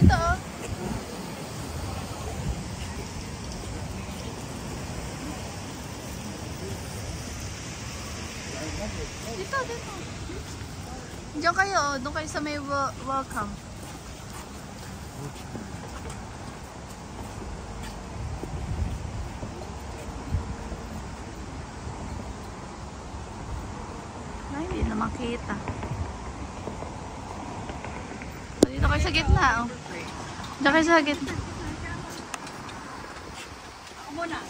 dito, oh. Dito, dito. Diyan kayo, oh. Doon kayo sa may welcome. Ay, hindi na makita. Dito kayo sa gitna, oh. Diyan kayo sa gitna. Ako muna.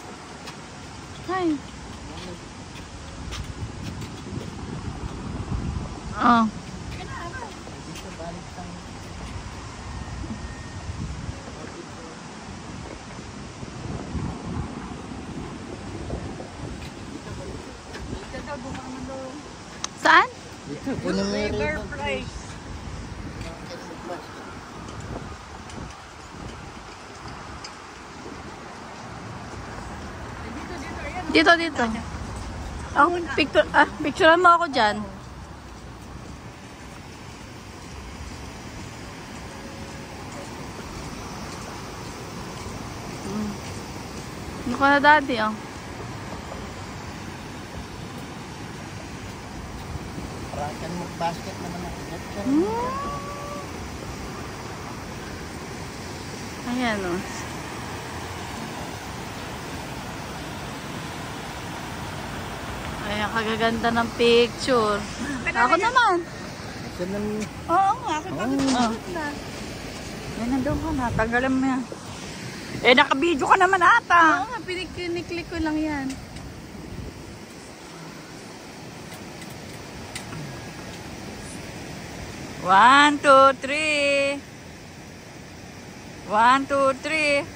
Ay. Oh. Saan? Dito, kunin mo yung ribbon. Dito, dito. Ako, picturean mo ako dyan. Ano ka na, daddy, oh. Parakan mo basket naman ako. Ayan, oh. Ayan, kagaganda ng picture. Ako naman. Oo nga, ako pagod na. Yan, nandun ka na. Tanggalan mo yan. Eh, naka-video ka naman ata. Oo nga, piniklik ko lang yan. One, two, three. 1, 2, 3.